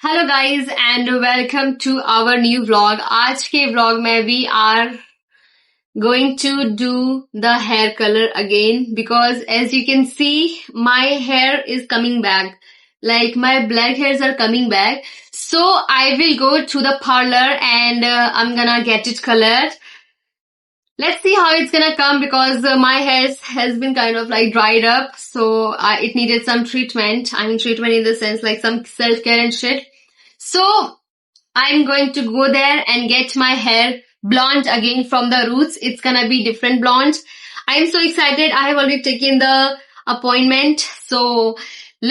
Hello guys and welcome to our new vlog. आज के vlog में we are going to do the hair color again because as you can see my hair is coming back, like my black hairs are coming back, so I will go to the parlor and I'm gonna get it colored. Let's see how it's gonna come because my hair has been kind of like dried up, so it needed some treatment. I mean treatment in the sense like some self-care and shit. So I'm going to go there and get my hair blonde again from the roots. It's gonna be different blonde. I am so excited. I have already taken the appointment. So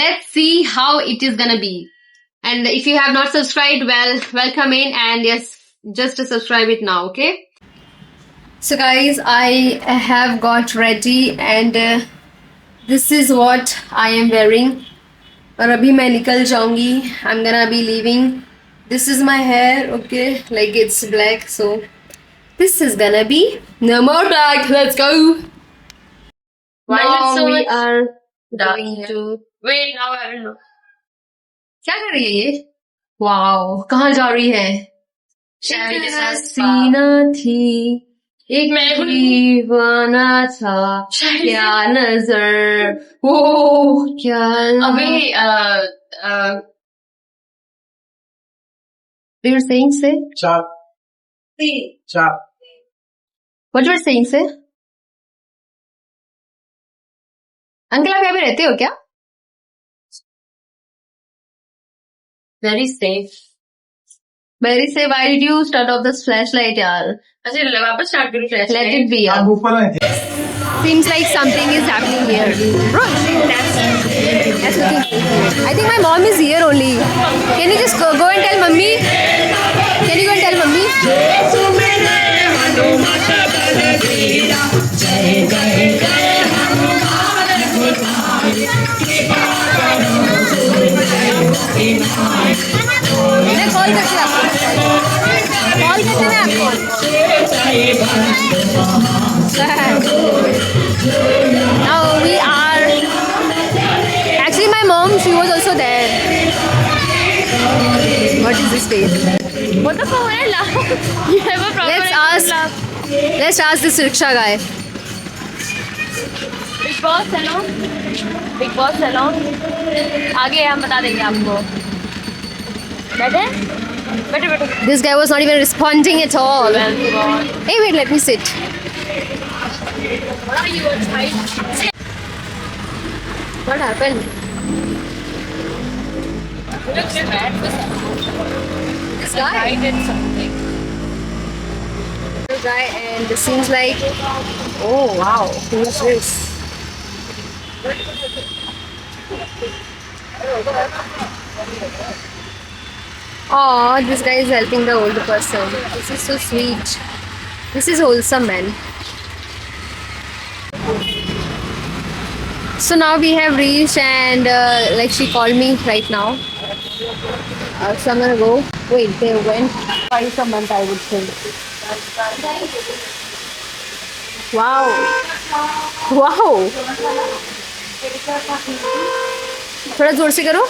let's see how it is gonna be. And if you have not subscribed, well, welcome in and yes, just to subscribe it now, okay? So guys, I have got ready and this is what I am wearing. और अभी मैं निकल जाऊंगी. I'm gonna be leaving. This is my hair, okay, like it's black, so this is gonna be no more black. Let's go. Why is it so Now we much are dark going here? to. Wait, now I don't know. क्या कर रही है ये? Wow, कहाँ जा रही है? शैमी के साथ हसीना थी, एक मैं हूँ। दीवाना था, शैमी क्या नजर, ओ क्या अबे you were saying, say Chop, chop. what you were saying, say uncle आप यहाँ पे रहते हो क्या? very safe. Very say, why did you start off this flashlight, yaar? अच्छा वापस स्टार्ट करूँ flash Let it be, yaar. आप ऊपर आए थे। Seems like something is happening here. Bro, that's looking. I think my mom is here only. Can you just go and tell mummy? Can you go and tell mummy? मैं call करती हूँ आपको. Call करते हैं आपको. Now we are. Actually, my mom, she was also there. What is this face? What the fuck? I laugh. You have a problem. Let's ask this rickshaw guy. Big Boss salon. Big Boss salon. आगे हम बता देंगे आपको. बैठे? बैठे बैठे. This guy was not even responding at all. Hey, wait, let me sit. What are you outside? What happened? Looks bad for This guy. I did something. This guy, and it seems like. Oh wow, who is this? Oh, this guy is helping the older person. This is so sweet. This is wholesome, man. So now we have reached and like she called me right now. So I'm gonna go. Wait, they went twice a month, I would think. Wow. Wow. थोड़ा जोर से करो.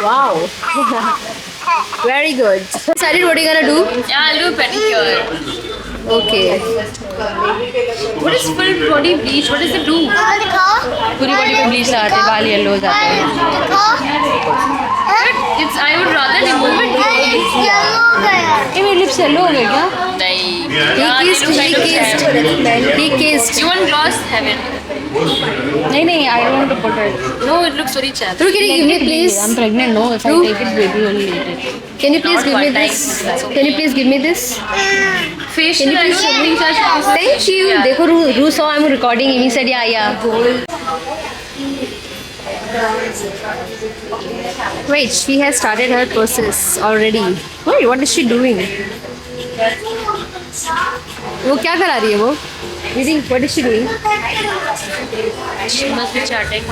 Wow. Very good. Decided what are you gonna do? Yeah, I'll do pedicure. Okay. What is full body bleach? What does it do? पूरी body में bleach लगाते हैं, बाल yellow हो जाते हैं. It's I would rather remove it. ये मेरे lips yellow हो गए क्या? नहीं. He kissed. You want gloss? Have it. नहीं, I don't want to put it. No, it looks very chappy. Ru, can you give me please? I'm pregnant. No, if I Ru? take it, baby will eat it. Can you please Not give me one time, this? that's okay. Can you please give me this? Facial Can you and please shaving touch. Thank you. Yeah. देखो Ru saw I'm recording. He said yeah. Wait, she has started her process already. Wait, what is she doing? वो क्या करा रही है वो? Didi, what is she doing? She must be chatting.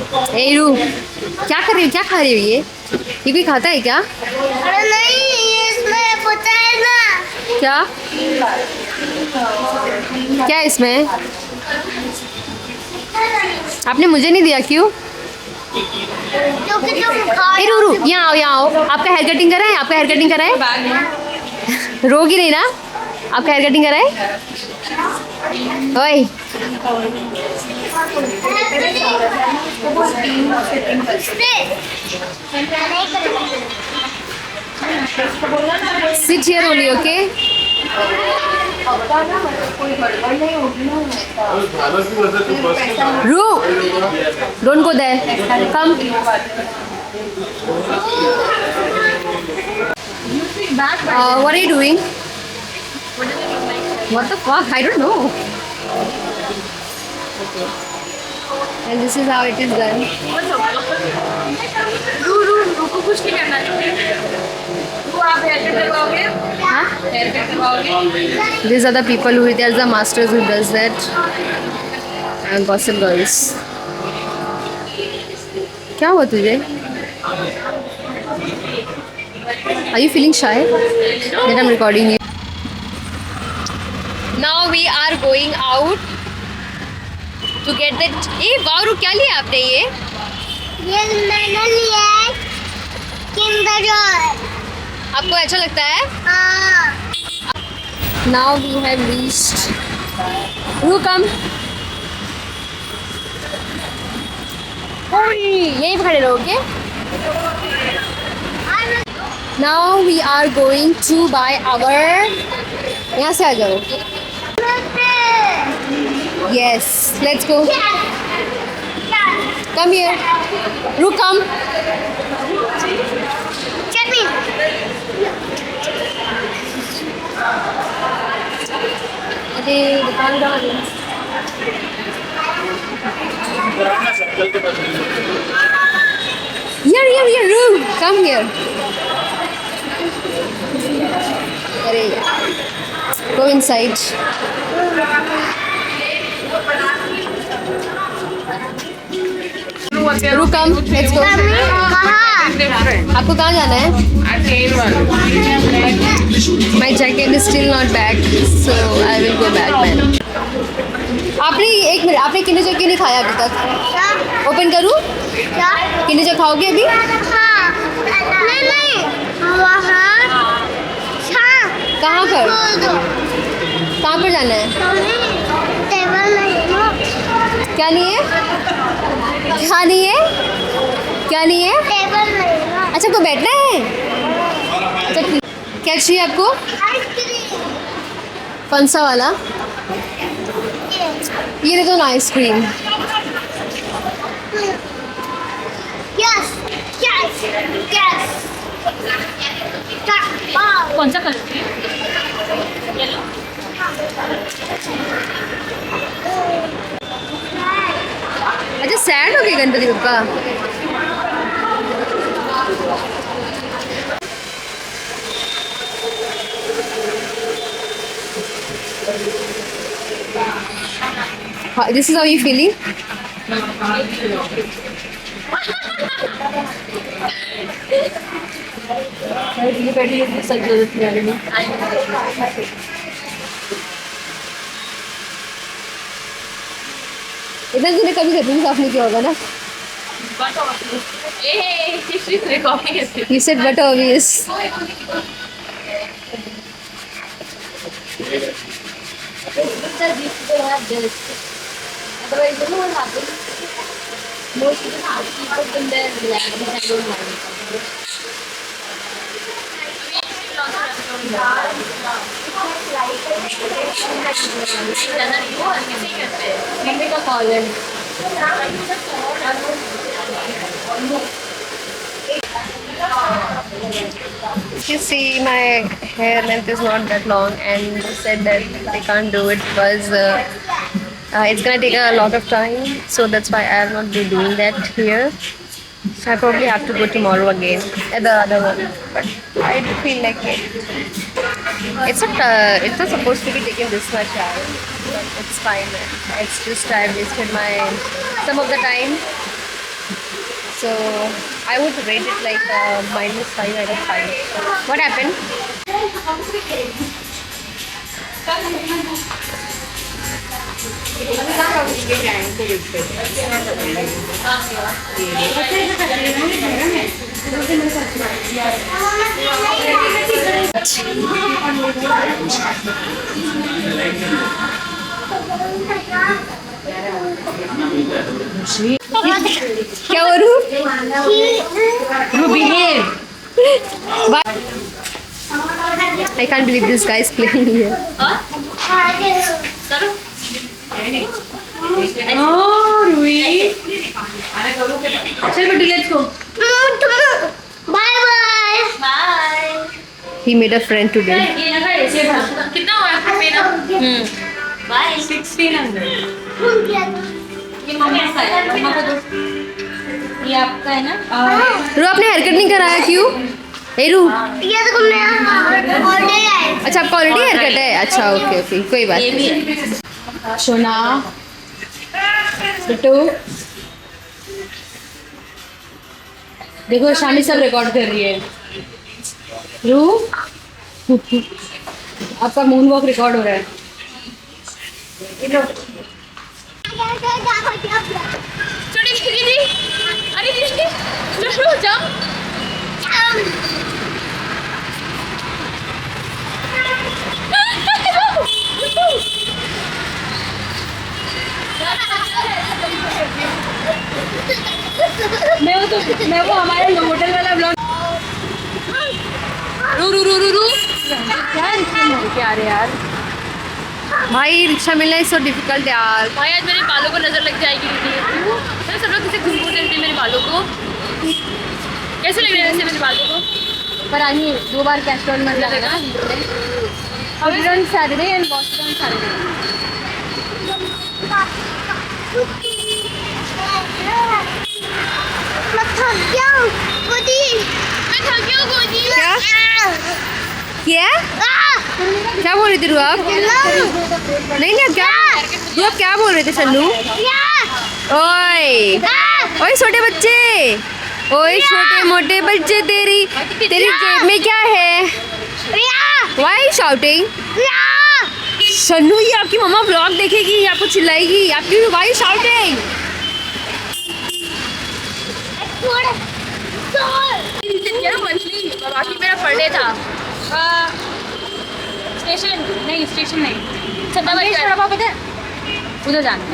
ए रू, क्या कर रही हो, क्या खा रही हो ये कोई खाता है क्या? अरे नहीं, इसमें पता है ना। क्या क्या है इसमें? आपने मुझे नहीं दिया क्यों? क्योंकि तुम खा ए रू, यहाँ आओ, यहाँ आओ। आपका हेयर कटिंग कराए? आपका हेयर कटिंग कराए? रोगी नहीं ना? आपका हेयर कटिंग कराए? ओए सिट हियर ओनली, ओके? रू, don't go there, come. What are you doing? What the fuck? I don't know. And this is how it is done. रुको, कुछ नहीं करना चाहिए। तो आप हेयर कट करवाओगे? Huh? हेयर कट करवाओगे? These are the people who, there's the masters who does that. And gossip girls. क्या हुआ तुझे? Are you feeling shy that I'm recording you? Now we are going out to get that. ए वारू, क्या लिया आपने ये? ये मैंने लिया है किंडर जॉय। आपको अच्छा लगता है? हाँ। Now we have reached. Ru, come. यहीं पे खड़े रहो, okay? Now we are going to buy our. यहाँ से आ जाओ. Yes, let's go. Come here. Ru, come. चटनी। अरे दुकान कहाँ है? Here, Ru, come here. अरे go inside. Ru, come. Let's go. कहाँ? आपको कहाँ जाना है? My jacket is still not back, so I will go back then. आपने एक मिनट, आपने किंडर जॉय क्यों नहीं खाया अभी तक? क्या? ओपन करूँ? क्या? किंडर जॉय खाओगे अभी? हाँ। नहीं, वहाँ। हाँ। कहाँ पर? बोल दो। कहाँ पर जाना है? टेबल नहीं है। क्या नहीं है? क्या नहीं है? क्या नहीं है? टेबल नहीं है। अच्छा, तो बैठना है? अच्छा, क्या चाहिए आपको? आइसक्रीम। कौन सा वाला? ये दे दो ना आइसक्रीम। Yes, yes, yes. कौन सा कलर? येलो। अच्छा, सैड हो गई Ganpati Bappa? This is how you feeling? इधर तूने कभी घर साफ नहीं किया होगा ना? You said but obvious. Otherwise, you know what happens? Most of the people in there relax and I don't mind. Make a call in. You see, my hair length is not that long, and they said that they can't do it because it's gonna take a lot of time. So that's why I have not been doing that here. So I probably have to go tomorrow again at the other one. But I feel like it. It's not supposed to be taking this much time, but it's fine. It's just I wasted some of the time. So I would rate it like -5 out of 5. What happened? क्या करूँ? Behave. I can't believe this guy is playing here. चल बेटी let's go. Bye bye. He made a friend today. कितना हुआ आपका pen? 1600. ये मम्मा का है, मम्मा को दो. ये आपका है ना? रू आपने हेयर कट नहीं कराया क्यों? ए रू, ये तो मैं ऑलरेडी आई. अच्छा आपका ऑलरेडी हेयर कट है. अच्छा ओके ओके कोई बात ये भी नहीं. है. सोना. बिट्टू. देखो शामी सब रिकॉर्ड कर रही है. रू. आपका मून वॉक रिकॉर्ड हो रहा है. छोटी दीदी, अरे दीदी, चलो जाओ. मैं वो हमारे होटल वाला ब्लॉग. रू क्या क्या रहे यार. भाई रिक्शा मिलना इज सो डिफिकल्ट यार. भाई आज मेरे बालों को नजर लग जाएगी दीदी. मैं सब लोग किसी खुशबू देते हैं मेरे बालों को. कैसे लग रहे हैं वैसे मेरे बालों को? पर आनी 2 बार कैस्ट्रॉल मत लगेगा. On Saturday and Boston on Saturday. मैं थक गया हूँ गोदी. मैं थक गया हूँ गोदी. क्या क्या बोल रही थी रू आप? नहीं नहीं क्या रू आप क्या बोल रहे थे सन्नू? ओए ओए छोटे बच्चे, ओए छोटे मोटे बच्चे, तेरी जेब में क्या है? Y shouting? सन्नू ये आपकी मम्मा ब्लॉग देखेगी, आपको चिल्लाएगी. आपकी वाई शाउटिंग? बाकी मेरा बर्थडे था. स्टेशन नहीं छत्ता पता है उधर जाना है.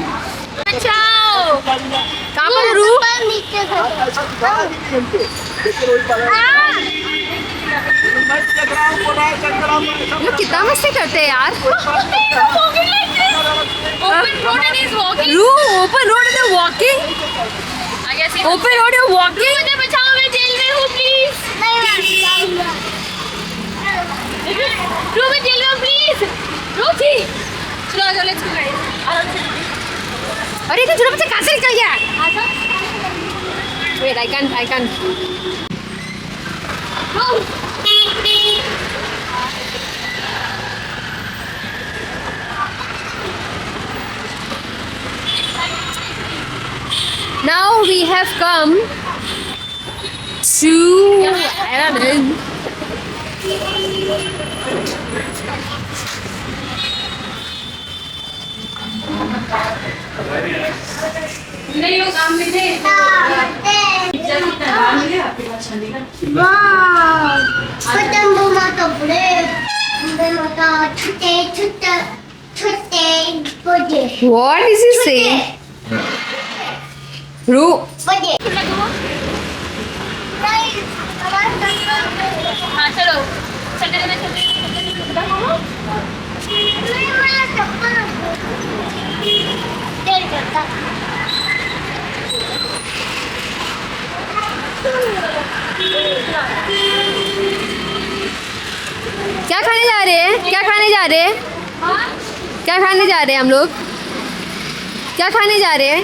बचाओ. कहाँ पर रू? लोग कितना मस्ती करते हैं यार. रू open road is walking. Open road is walking. मुझे बचाओ, मैं जेल में हूँ प्लीज. रू मैं जेल में हूँ प्लीज. रू थी. चलो आ जाओ लेट्स गो गाइस. अरे तो छोटा बच्चा कहाँ से निकल गया? Wait I can. Now we have come to Aladdin. नहीं वो काम में थे. What is he saying? Ru. हाँ चलो चलते. क्या खाने जा रहे हैं? क्या खाने जा रहे हैं? क्या खाने जा रहे हैं हम लोग? क्या खाने जा रहे हैं?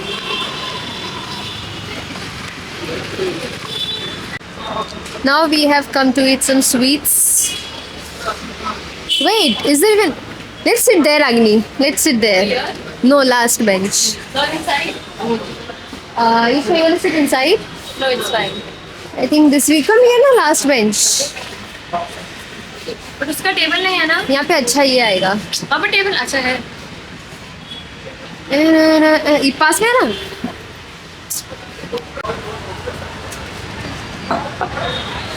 Now we have come to eat some sweets. Wait, is there even? Let's sit there, Agni. Let's sit there. No, last bench. You sure you want to sit inside? No, it's fine. I think this week come here ना last bench. But उसका table नहीं है ना? यहाँ पे अच्छा ये आएगा. वहाँ पर टेबल अच्छा है. ये पास में है ना?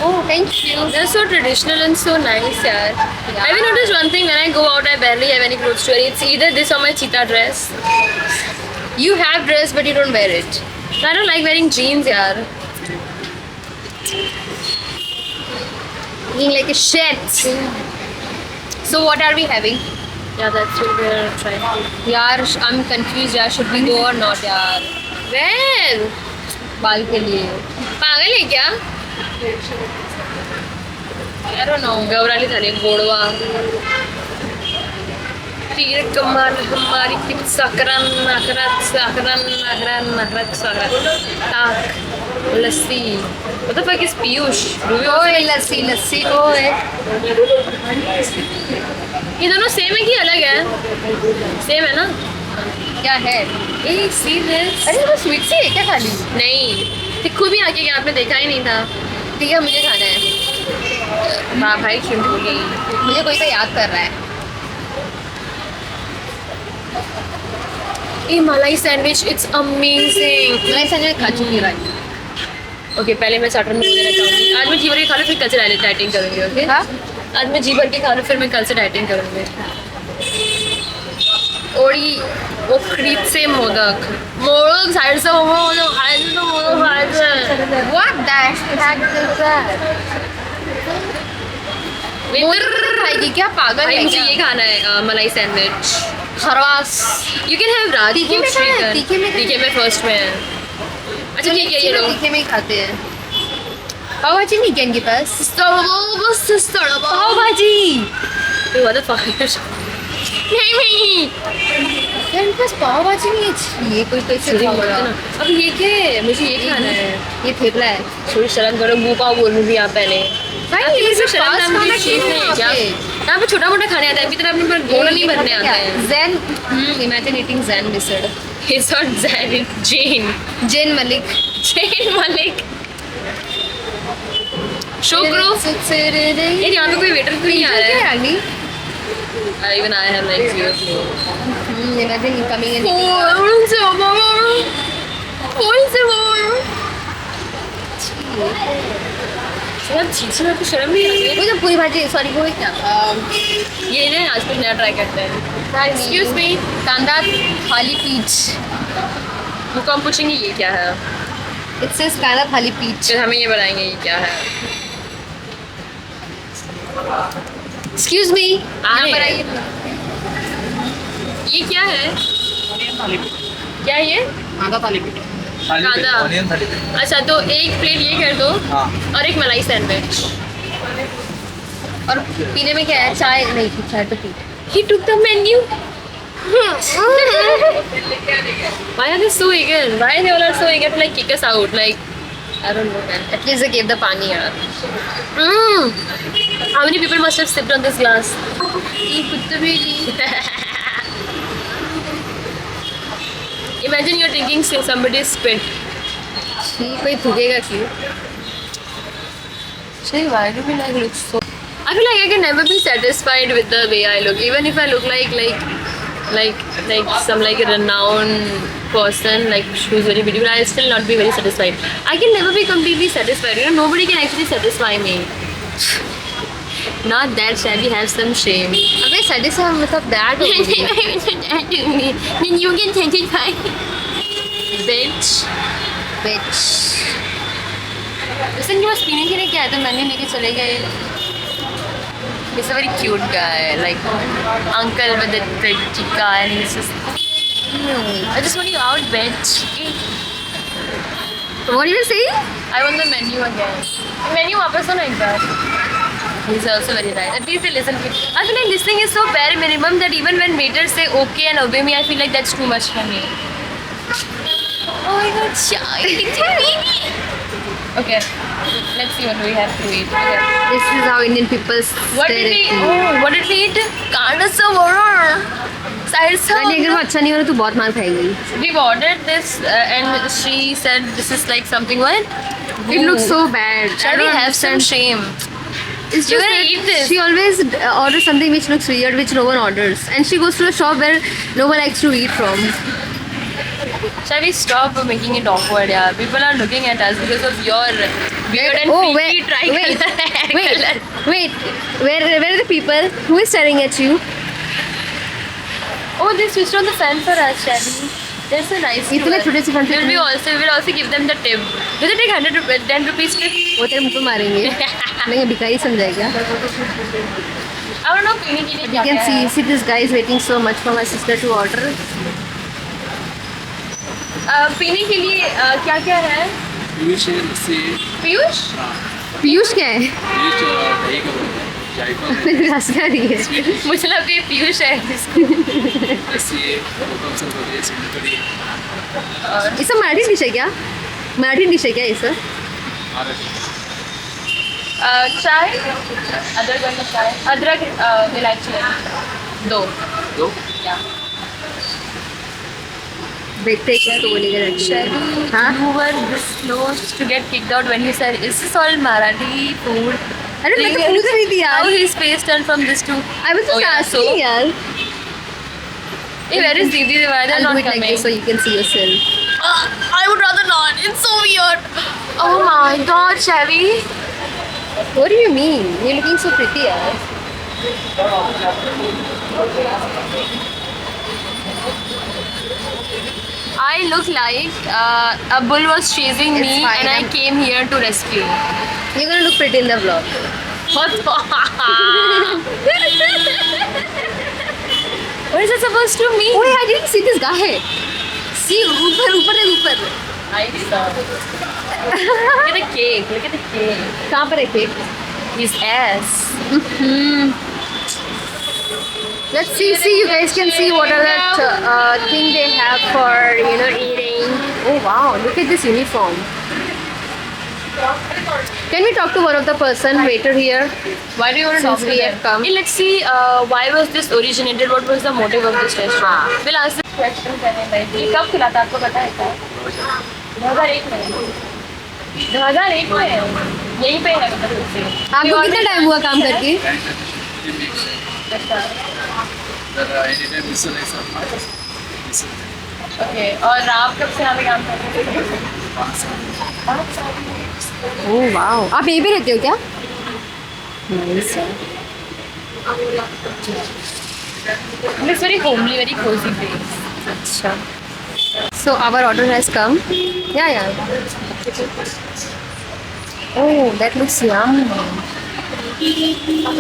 Oh, thank you. They're so traditional and so nice, yaar. Have you noticed one thing? When I go out, I barely have any clothes to wear. It's either this or my cheetah dress. You have dress but you don't wear it. I don't like wearing jeans, yaar. Looking like a shit. So what are we having? Yeah, that's what we're trying. यार I'm confused यार, should we go or not यार? Where? बाल के लिए. पागल है क्या? I don't know. गौराली झाली गोडवा. तीर कमाल हमारी कित सकरन नखरत सकरन नखरन नखरत सकरन ताक लस्सी. What the fuck is Piyush? ओए लस्सी लस्सी ओए. ये दोनों सेम है कि अलग है? सेम है ना? क्या है? ए सी दिस. अरे वो स्वीट सी है क्या खाली? नहीं, तिक्कू भी आके क्या आपने देखा ही नहीं था. ठीक है मुझे खाना है. वाह भाई चिंटूली. मुझे कोई तो याद कर रहा है. ये मलाई सैंडविच इट्स अमेजिंग. मैं सच खा चुकी हूँ. ओके पहले मैं स्टार्टर में वगैरह खाऊंगी. आज मैं जी भर के खा लूँ फिर कल से डाइटिंग करूँगी. ओके हाँ? आज मैं जी भर के खा लूँ फिर मैं कल से डाइटिंग करूँगी. और वो क्रीप से मोदक साइड से मोदक खाए तो मोदक खाए. What the heck is that? खाएगी क्या? पागल भाई है मुझे क्या? ये खाना है मलाई sandwich. Kharvas. You can have तीखे में राजभोग खाना है, तीखे में तीखे में फर्स्ट में है. अच्छा ठीक है ये लो. तीखे में ही खाते हैं. पाव भाजी नहीं क्या इनके पास? पाव भाजी. What the fuck? नहीं यार इनके पास पाव भाजी नहीं है. ये कोई कैसे खाएगा? अब ये क्या है? मुझे ये खाना है. ये थेपला है. थोड़ी शर्म करो. मुँह पाव बोल रही आप पहले. भाई आपके ये लिए सब शर्म फास्ट नाम खाना की चीज़ क्यों नहीं है है क्या? यहाँ पे? यहाँ पे छोटा मोटा खाने आता है. अभी तरह अपने पर गोला नहीं भरने आता है. Zen. Imagine eating Zen dessert. It's not Zain, it's Jane. Jane Malik. Jane Malik. Show करो. यार यहाँ पे कोई वेटर क्यों नहीं आ रहा है? रानी. Even I have like seriously. Imagine you coming in. कौन से यार चीची में कुछ शर्म नहीं आ रही. वो जो पूरी भाजी सॉरी वो है क्या? ये ना आज कुछ नया ट्राई करते हैं. Excuse me. कांदा थाली पीच. मुझको हम पूछेंगे ये क्या है. It says कांदा थाली पीच. फिर हमें ये बताएंगे ये क्या है. Excuse me. यहाँ पर आइए. ये क्या है? क्या है ये? कांदा थाली पीठ. कांदा. ऑनियन थाली पीठ. अच्छा तो एक प्लेट ये कर दो हाँ. और एक मलाई सैंडविच. और पीने में क्या है? चाय नहीं थी. चाय तो P. He took the menu. Why are they so eager? Why they all are so eager to like kick us out? Like I don't know, man. At least they gave the pani yaar. How many people must have sipped on this glass? ये कुछ भी नहीं. Imagine you're drinking somebody's spit. कोई थूकेगा क्यों? Say, why do we like look so? I feel like I can never be satisfied with the way I look. Even if I look like some like a renowned person, like who's very beautiful, I'll still not be very satisfied. I can never be completely satisfied. You know, nobody can actually satisfy me. Not that shabby, have some shame. अबे satisfy मतलब that होगी. Then you can satisfy. Bitch. Bitch. Listen, you was पीने के लिए क्या है तो मैंने लेके चले गए. He's a very cute guy, like uncle with a big chica, and he's just. I just want you out, bitch. What do you say? I want the menu again. Menu वापस हो ना एक बार. He's also very nice. At least they listen to me. I feel like listening is so bare minimum that even when waiters say okay and obey me, I feel like that's too much for me. Oh my god, shy. Okay, let's see what we have to eat. Okay. This is how Indian people What stare did we? at you. Oh, what did we eat? Kanda sambar. I saw. रानी अगर वो अच्छा नहीं हो रहा तो बहुत मार खाएगी. We've ordered this and she said this is like something what? It looks so bad. Shall we have some shame? It's You're just gonna that eat this. she always orders something which looks weird, which no one orders, and she goes to a shop where no one likes to eat from. Shall we stop making it awkward? Yeah, people are looking at us because of your weird and Oh, freaky tricolor hair wait, color. wait. Where are the people? Who is staring at you? Oh, they switched on the fan for us, Shelly. That's a nice. इतने tour. छोटे से fan से We'll also give them the tip. Do they take 10 rupees tip? वो तेरे मुंह पे मारेंगे. नहीं भिखारी समझाएगा. I don't know पीने के लिए You क्या can क्या see this guy is waiting so much for my sister to order. है. पीने के लिए क्या क्या है? पीयूष है, लस्सी है, पीयूष? पीयूष क्या है? पीयूष दही का बनता है, चाय का रस का नहीं है. मुझे लगा कि पीयूष है. लस्सी है, कोकम सरबत है, सिंधु कढ़ी है, ये सब मराठी डिश है क्या? मराठी डिश है क्या ये सब? चाय? अदरक वाला चाय? अदरक इलायची 2. दो देखते हैं किसको बोलेगा लड़की. हाँ? You were this close to get kicked out when you said, "Is this all Marathi food?" अरे मैं तो पूछ रही थी How यार. his face turned from this to. I was just Oh, yeah, asking so- यार. Hey, where is Didi? Why they're I'll not do it like coming? this so you can see yourself. I would rather not. It's so weird. Oh my God, Shelly. What do you mean? You're looking so pretty यार. I look like a bull was chasing It's me fine, and I I'm- came here to rescue. You're gonna look pretty in the vlog. What What is it supposed to mean? Oh, I didn't see this guy. See, ऊपर ऊपर है ऊपर. I saw. Look at the cake. Look at the cake. कहाँ पर है cake? His ass. Let's see. You guys can see what are that thing they have for eating. Oh wow! Look at this uniform. Can we talk to one of the person waiter here? Why do you want to talk Since to we them? have come. Hey, let's see why was this originated? What was the motive of this restaurant? We'll ask this question करने में. ये कब खुला था आपको पता है क्या? 2001 में. 2001 में यहीं पे है मतलब से. आपको कितना टाइम हुआ काम करके? एनी टाइम मिसल है सर, ओके. और आप कब से यहाँ पे काम कर रहे हैं? 5 साल Oh wow! आप यहीं पे रहते हो क्या? Nice. It's very homely, very cozy place. अच्छा. So our order has come. Yeah. Oh, that looks yum.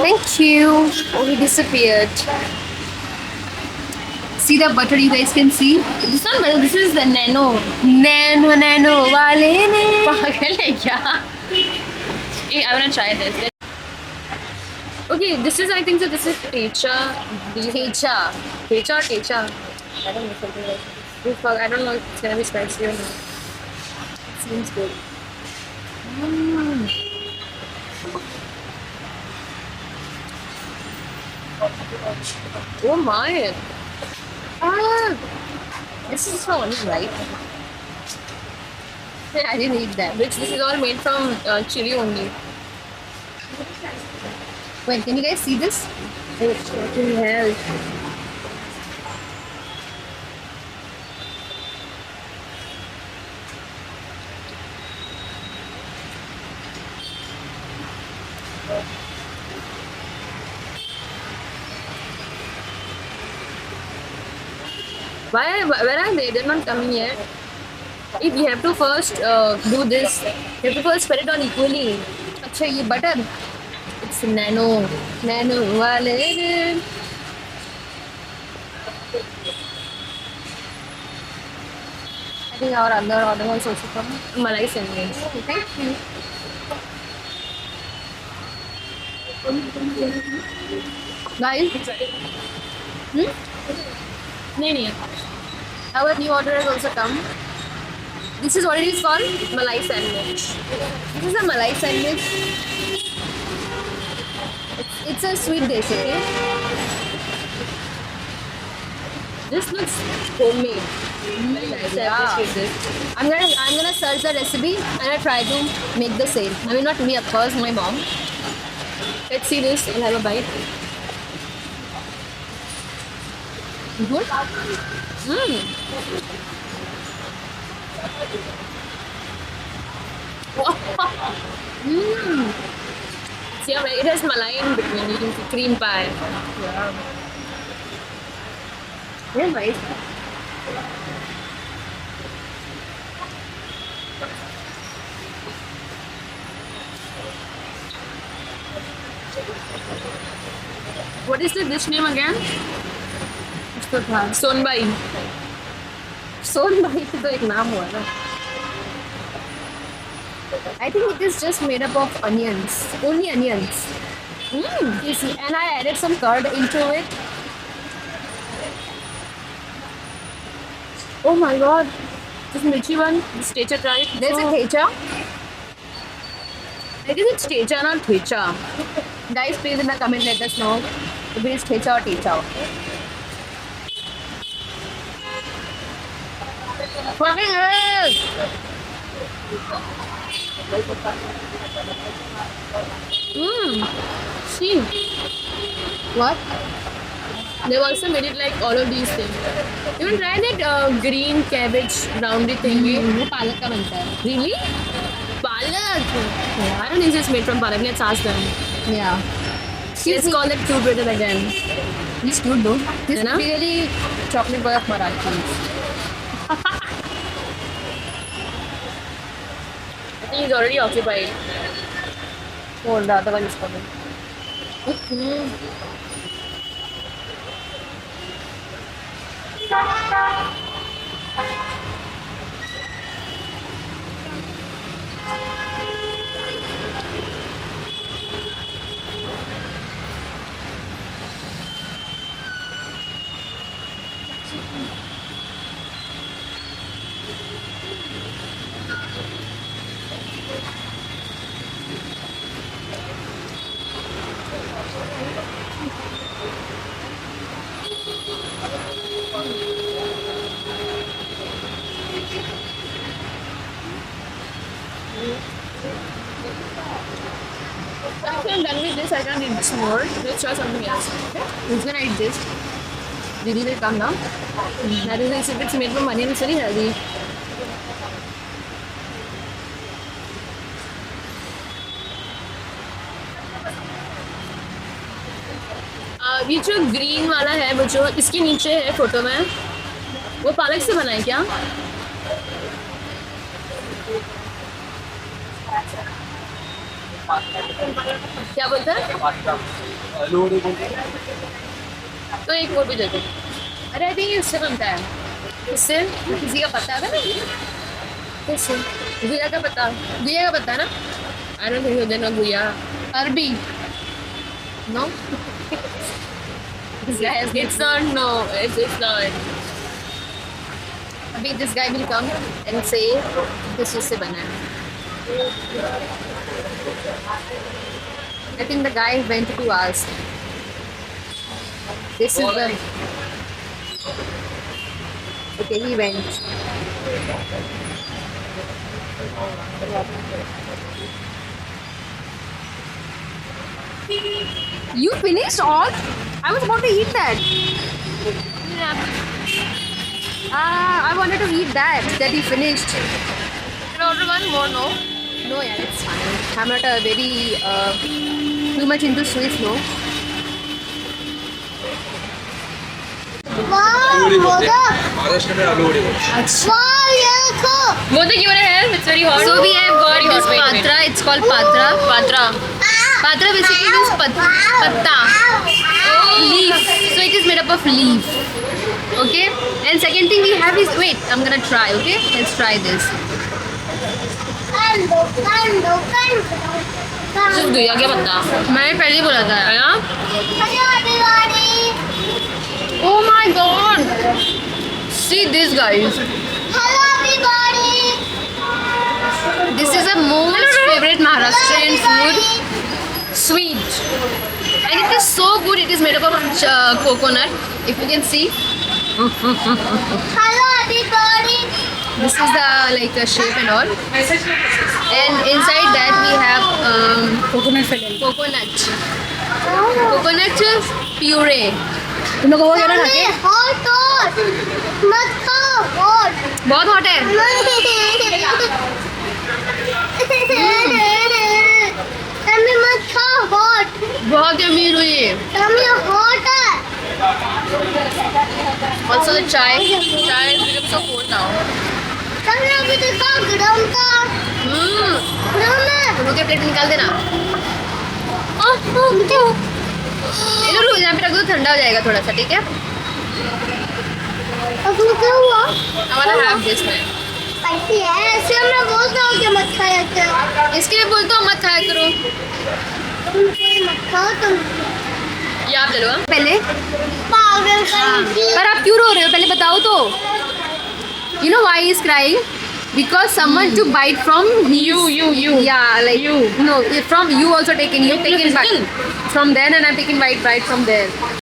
Thank you. Oh, he disappeared. See the butter, you guys can see. This is not butter, this is the nano. Nano वाले ने. पागल है क्या? Hey, I wanna try this. Okay, this is, I think so. This is techa. Techa. I don't know something like this. I don't know if it's gonna be spicy or not. Seems good. Oh my! This is for onion, right? I didn't eat that. This is all made from chili only. Wait, can you guys see this? What the hell? Where are they? They're not coming yet. If you have to first do this, you have to first spread it on equally. अच्छा ये butter. It's nano. वाले ने. I think our other order was also come. Malai sandwich. Thank you. Guys, नहीं. our new order has also come. This is what it is called? Malai sandwich. This is a Malai sandwich. It's a sweet dish, okay? This looks homemade. Very nice. I appreciate this. I'm gonna search the recipe and I try to make the same. I mean, not me, of course, my mom. Let's see this. I'll have a bite. Good. See, it has malai in between. You can see cream pie. Yeah. Very nice. What is the dish name again? Sonbai. Sonbai तो एक नाम हुआ ना. I think it is just made up of onions. Only onions. You see, and I added some curd into it. Oh my god. This mirchi one, this techa try it. There's a techa. I guess it's techa, not thecha. Guys, please in the comment let us know if it is thecha or techa. Fucking hell! See? What? They've also made it like all of these things. You can try that green cabbage roundy thingy. वो पालक का बनता है. Really? Palak? I don't think it's made from palak. Let's ask them. Yeah. Let's call it cute riddle again. This cute though. This is really chocolate boy of Marathi. I think he's already occupied. Oh, the other one is coming. After I'm done with this, I can eat this more. Let's try something else. Okay? Who's gonna eat this? Didi will come now. That is nice. If it's made from onion, it's very healthy. ये जो green वाला है वो जो इसके नीचे है photo में वो पालक से बना है क्या? क्या बोलता है? तो एक वो भी दे दो. अरे आई थिंक इससे बनता है. इससे किसी का पता है ना? किससे? गुया का पता. गुया का पता ना? I don't think you know गुया. अरबी. No? It's not, no, it's not. Abhi this guy will come and say this is se bana hai. I think the guy went to ask. This is the. Okay, he went. You finished all? I was about to eat that. Yeah. I wanted to eat that he finished. Can I order one more? No? No, yeah, it's fine. I'm not a very too much into sweets, no. Maharashtra में आलू वड़े बोलते हैं. Modak you wanna have? It's very hot. So we have got this patra. It's called patra. Patra. Patra basically means patta. Leaf. So it is made up of leaf. Okay. And second thing we have is wait. I'm gonna try. Okay. Let's try this. सिर्फ गुया क्या पता? मैंने पहले ही बोला था. है ना? Oh my god. See this guys. This is a most favorite Maharashtrian food. Sweet. And it is so good. It is made up of coconut. If you can see. Hello everybody. This is the like a shape and all. And inside that we have coconut filling coconut puree. तुम लोग हो गया ना खा Mummy, के hot. मत खाओ hot. बहुत हॉट है. मम्मी मत खाओ hot. बहुत अमीर हुई है. मम्मी hot है. Also the chai is become so cold now. Mummy अभी दिखाओ गरम था. गरम है. दोनों के प्लेट निकाल देना. इधर यहाँ पे रख दो, ठंडा हो जाएगा थोड़ा सा. ठीक है. अब क्या हुआ? I wanna have this man. Spicy है. ऐसे मैं बोलता हूँ कि मत खाया करो. इसके लिए बोलता हूँ मत खाया करो. तुम कोई मत खाओ तुम. ये आप ले लो. पहले पागल कहीं पर आप क्यों रो रहे हो? पहले बताओ तो. You know why he is crying? Because someone to bite from you yeah, like you. No, from you also taken. You taken back from there, and I'm taking bite from there.